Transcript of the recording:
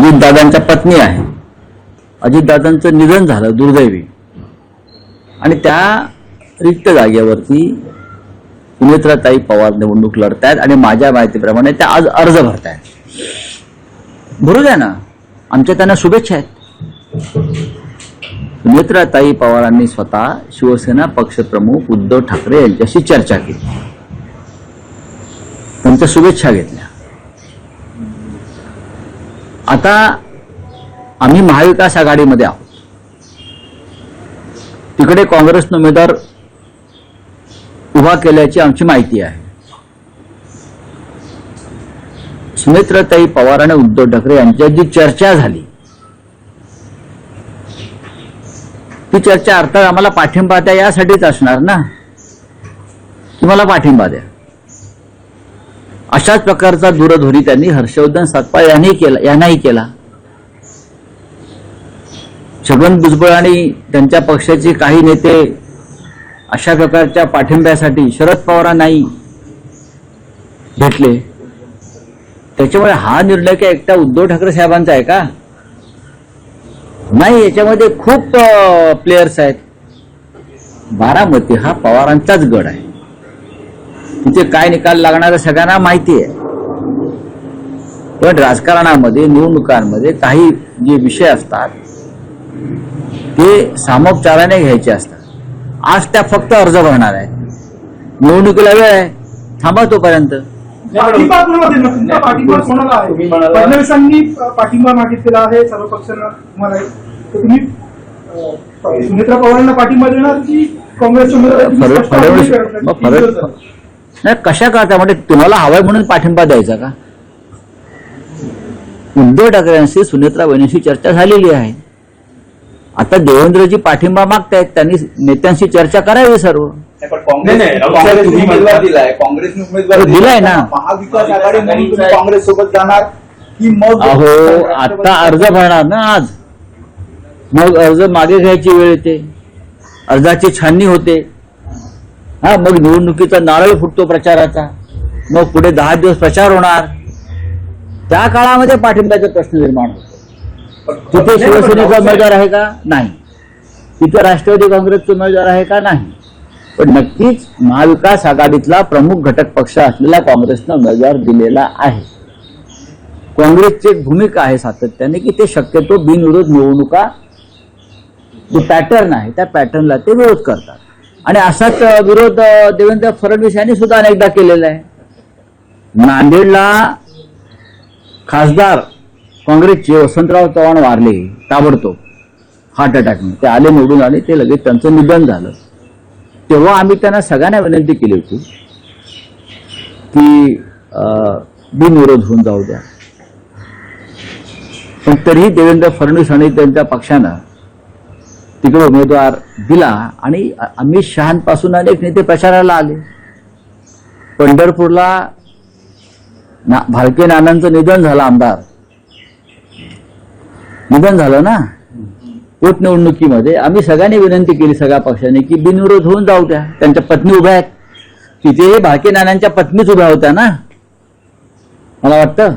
अजितदादांच्या पत्नी आहे. अजितदादांचं निधन झालं दुर्दैवी, आणि त्या रिक्त जागेवरती सुनेत्राताई पवार निवडणूक लढतायत आणि माझ्या माहितीप्रमाणे त्या आज अर्ज भरतायत. भरू द्या ना, आमच्या त्यांना शुभेच्छा आहेत. सुनेत्राताई पवारांनी स्वतः शिवसेना पक्षप्रमुख उद्धव ठाकरे यांच्याशी चर्चा केली, त्यांच्या शुभेच्छा घेतल्या. आता आम्ही महाविकास आघाडीमध्ये आहोत. तिकडे काँग्रेसनं उमेदवार उभा केल्याची आमची माहिती आहे. सुनेत्राताई पवार आणि उद्धव ठाकरे यांच्यात जी चर्चा झाली, ती चर्चा अर्थात आम्हाला पाठिंबा द्या यासाठीच असणार ना, की मला पाठिंबा द्या. अशाच प्रकारचा दूरध्वनी त्यांनी हर्षवर्धन सपकाळ यांनाही केला. छगन भुजबळ आणि त्यांच्या पक्षाचे काही नेते अशा प्रकारच्या पाठिंब्यासाठी शरद पवारांनाही भेटले. त्याच्यामुळे हा निर्णय काय एकटा उद्धव ठाकरे साहेबांचा आहे का? नाही, याच्यामध्ये खूप प्लेयर्स आहेत. बारामती हा पवारांचाच गड आहे. तिथे काय निकाल लागणार सगळ्यांना माहिती आहे. पण राजकारणामध्ये निवडणुकांमध्ये काही जे विषय असतात ते सामोपचाराने घ्यायचे असतात. आज त्या फक्त अर्ज भरणार आहेत. निवडणुकीला वेळ आहे, थांबा तोपर्यंत. फडणवीसांनी पाठिंबा मागितलेला आहे सर्व पक्षांना. तुम्हाला तुम्ही सुनेत्रा पवारांना पाठिंबा देणार की काँग्रेस? नाही, कशा करता म्हणजे तुम्हाला हवाय म्हणून पाठिंबा द्यायचा का? उद्धव ठाकरेंशी सुनेत्रा वहिनीशी चर्चा झालेली आहे. आता देवेंद्रजी पाठिंबा मागतायत, त्यांनी नेत्यांशी चर्चा करावी सर्व. दिलाय ना. महाविकास आघाडी म्हणून तुम्ही काँग्रेस सोबत जाणार की मग? अहो, आता अर्ज भरणार ना आज, मग अर्ज मागे घ्यायची वेळ येते, अर्जाची छाननी होते. हा, मग निवडणुकीचा नारळ फुटतो प्रचाराचा, मग पुढे 10 दिवस प्रचार होणार. त्या काळामध्ये पाठिंब्याचा प्रश्न निर्माण होतो. तिथे शिवसेनेचा उमेदवार आहे का? नाही. तिथे राष्ट्रवादी काँग्रेसचा उमेदवार आहे का? नाही. पण नक्कीच महाविकास आघाडीतला प्रमुख घटक पक्ष असलेला काँग्रेसनं उमेदवार दिलेला आहे. काँग्रेसची एक भूमिका आहे सातत्याने की ते शक्यतो बिनविरोध निवडणुका जो पॅटर्न आहे त्या पॅटर्नला ते विरोध करतात. आणि असाच विरोध देवेंद्र फडणवीस यांनी सुद्धा अनेकदा केलेला आहे. नांदेडला खासदार काँग्रेसचे वसंतराव चव्हाण वारले ताबडतोब हार्ट अटॅकने. ते आले, निवडून आले, ते लगेच त्यांचं निधन झालं. तेव्हा आम्ही त्यांना सगळ्यांना विनंती केली होती की बिनविरोध होऊन जाऊ द्या. पण तरीही देवेंद्र फडणवीस आणि त्यांच्या पक्षानं तिकडे उमेदवार दिला आणि अमित शहांपासून अनेक नेते प्रचाराला आले. पंढरपूरला भालके नानांचं निधन झालं, आमदार निधन झालं ना पोटनिवडणुकीमध्ये. आम्ही सगळ्यांनी विनंती केली सगळ्या पक्षाने की बिनविरोध होऊन जाऊ द्या. त्यांच्या पत्नी उभ्या आहेत, तिथेही भालके नानांच्या पत्नीच उभ्या होत्या ना, मला वाटतं.